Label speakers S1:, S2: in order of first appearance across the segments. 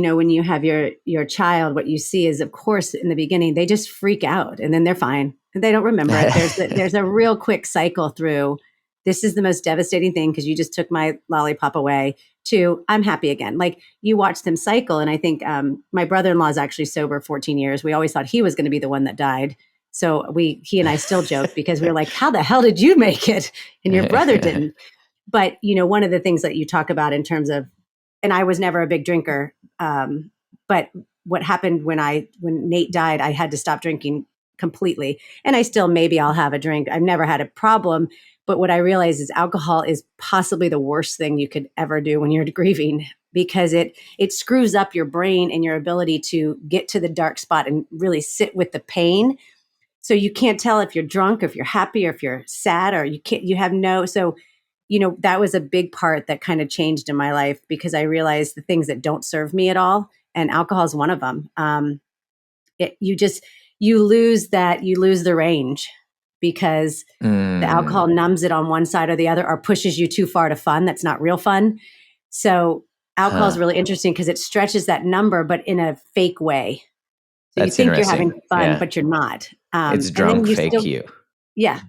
S1: when you have your child, what you see is, of course, in the beginning, they just freak out and then they're fine. They don't remember it. There's a real quick cycle through. This is the most devastating thing because you just took my lollipop away, to I'm happy again. Like, you watch them cycle. And I think my brother-in-law is actually sober 14 years. We always thought he was going to be the one that died. So he and I still joke because we were like, how the hell did you make it? And your brother didn't. But, one of the things that you talk about in terms of, and I was never a big drinker, but what happened when Nate died, I had to stop drinking completely. And I still, maybe I'll have a drink. I've never had a problem. But what I realized is alcohol is possibly the worst thing you could ever do when you're grieving, because it screws up your brain and your ability to get to the dark spot and really sit with the pain. So you can't tell if you're drunk, or if you're happy, or if you're sad, or so, that was a big part that kind of changed in my life, because I realized the things that don't serve me at all. And alcohol is one of them. You lose the range, because the alcohol numbs it on one side or the other, or pushes you too far to fun. That's not real fun. So alcohol is really interesting because it stretches that number, but in a fake way. So
S2: That's
S1: you think you're having fun, but you're not.
S2: It's drunk fake you.
S1: Yeah.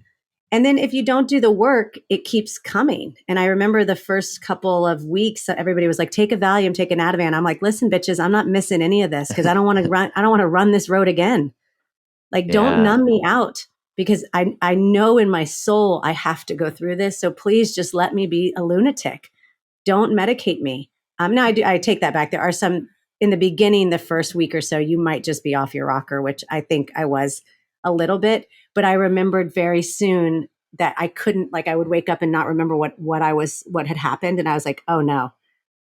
S1: And then if you don't do the work, it keeps coming. And I remember the first couple of weeks, everybody was like, take a Valium, take an Ativan. I'm like, listen, bitches, I'm not missing any of this, because I don't want to run this road again. Like, don't numb me out, because I know in my soul I have to go through this. So please just let me be a lunatic. Don't medicate me. Now I take that back. There are some, in the beginning, the first week or so, you might just be off your rocker, which I think I was a little bit. But I remembered very soon that I couldn't, like, I would wake up and not remember what had happened. And I was like, oh no,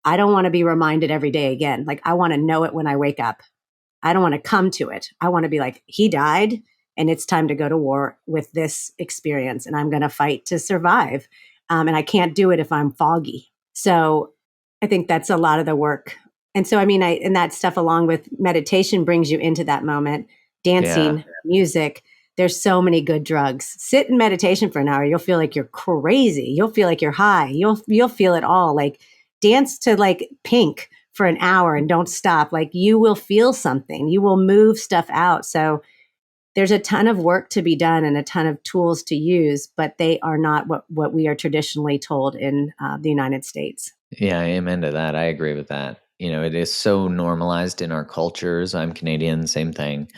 S1: I don't want to be reminded every day again. Like, I want to know it when I wake up. I don't want to come to it. I want to be like, he died and it's time to go to war with this experience. And I'm going to fight to survive. And I can't do it if I'm foggy. So I think that's a lot of the work. And so, and that stuff, along with meditation, brings you into that moment. Dancing, music. There's so many good drugs. Sit in meditation for an hour. You'll feel like you're crazy. You'll feel like you're high. You'll feel it all. Like, dance to like Pink for an hour and don't stop. Like, you will feel something. You will move stuff out. So there's a ton of work to be done and a ton of tools to use, but they are not what we are traditionally told in the United States.
S2: Yeah, amen to that. I agree with that. It is so normalized in our cultures. I'm Canadian, same thing.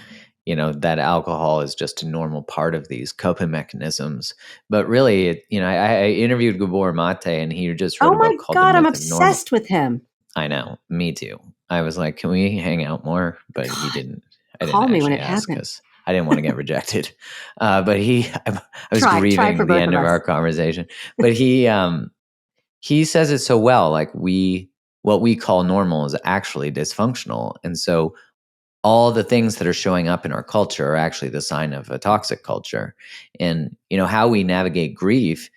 S2: That alcohol is just a normal part of these coping mechanisms. But really, I interviewed Gabor Mate, and he just wrote a book called
S1: God, I'm obsessed with him.
S2: I know, me too. I was like, can we hang out more? But he didn't. I didn't
S1: call me when
S2: actually
S1: it
S2: ask,
S1: happens.
S2: because I didn't want to get rejected. But I was grieving the end of our conversation. But he says it so well. Like, what we call normal is actually dysfunctional, and so all the things that are showing up in our culture are actually the sign of a toxic culture. And, how we navigate grief,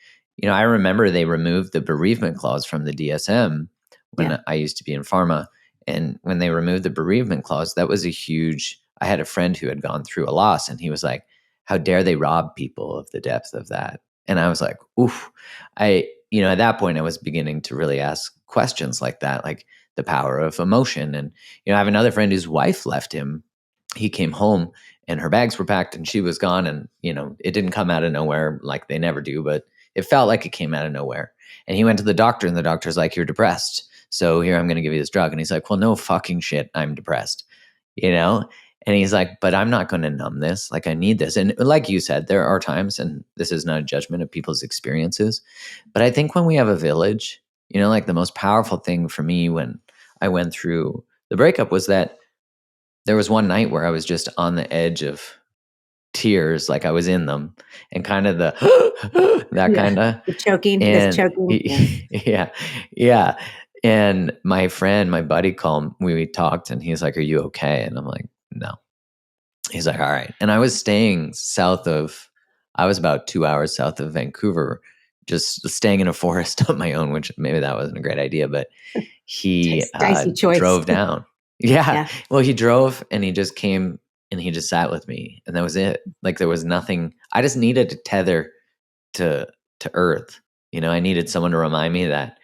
S2: I remember they removed the bereavement clause from the DSM when I used to be in pharma. And when they removed the bereavement clause, that was I had a friend who had gone through a loss, and he was like, how dare they rob people of the depth of that? And I was like, oof. At that point, I was beginning to really ask questions like that, like the power of emotion. And, I have another friend whose wife left him. He came home and her bags were packed and she was gone. And, it didn't come out of nowhere like they never do, but it felt like it came out of nowhere. And he went to the doctor, and the doctor's like, you're depressed. So here, I'm going to give you this drug. And he's like, well, no fucking shit. I'm depressed, And he's like, but I'm not going to numb this. Like, I need this. And like you said, there are times, and this is not a judgment of people's experiences, but I think when we have a village, like, the most powerful thing for me when I went through the breakup was that there was one night where I was just on the edge of tears, like I was in them, and kind of the that kind of
S1: choking.
S2: Yeah. And my buddy called. We talked, and he's like, "Are you okay?" And I'm like, "No." He's like, "All right." And I was staying I was about 2 hours south of Vancouver, just staying in a forest on my own, which maybe that wasn't a great idea, but he drove down. Yeah. Well, he drove, and he just came, and he just sat with me, and that was it. Like, there was nothing. I just needed to tether to earth. I needed someone to remind me that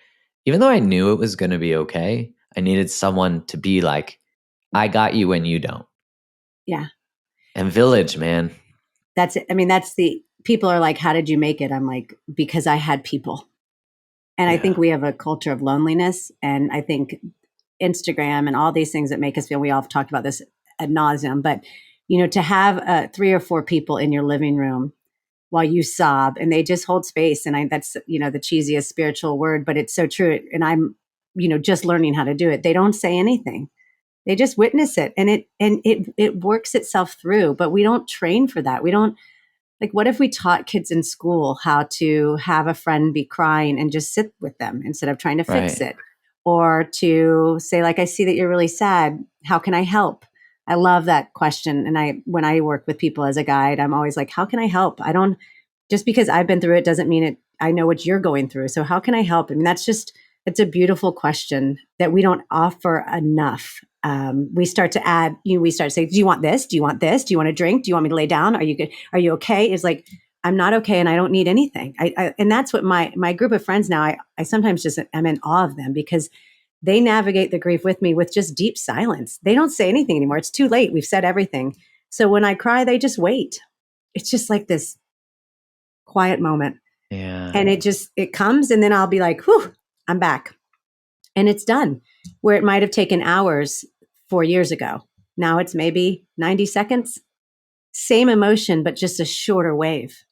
S2: even though I knew it was going to be okay, I needed someone to be like, I got you when you don't.
S1: Yeah.
S2: And village, man.
S1: That's it. I mean, people are like, how did you make it? I'm like, because I had people. And I think we have a culture of loneliness. And I think Instagram and all these things that make us feel, we all have talked about this ad nauseum, but to have 3 or 4 people in your living room while you sob and they just hold space. And that's, the cheesiest spiritual word, but it's so true. And I'm, just learning how to do it. They don't say anything. They just witness it and it works itself through, but we don't train for that. We don't, like, what if we taught kids in school how to have a friend be crying and just sit with them instead of trying to fix it? Or to say, like, I see that you're really sad. How can I help? I love that question. And when I work with people as a guide, I'm always like, how can I help? Just because I've been through it doesn't mean I know what you're going through. So how can I help? I mean, it's a beautiful question that we don't offer enough. We start to add, we start to say, do you want this? Do you want this? Do you want a drink? Do you want me to lay down? Are you good? Are you okay? It's like, I'm not okay. And I don't need anything. And that's what my group of friends now, I sometimes just, I'm in awe of them because they navigate the grief with me with just deep silence. They don't say anything anymore. It's too late. We've said everything. So when I cry, they just wait. It's just like this quiet moment.
S2: Yeah.
S1: And it comes and then I'll be like, whew, I'm back. And it's done. Where it might have taken hours 4 years ago. Now it's maybe 90 seconds. Same emotion, but just a shorter wave.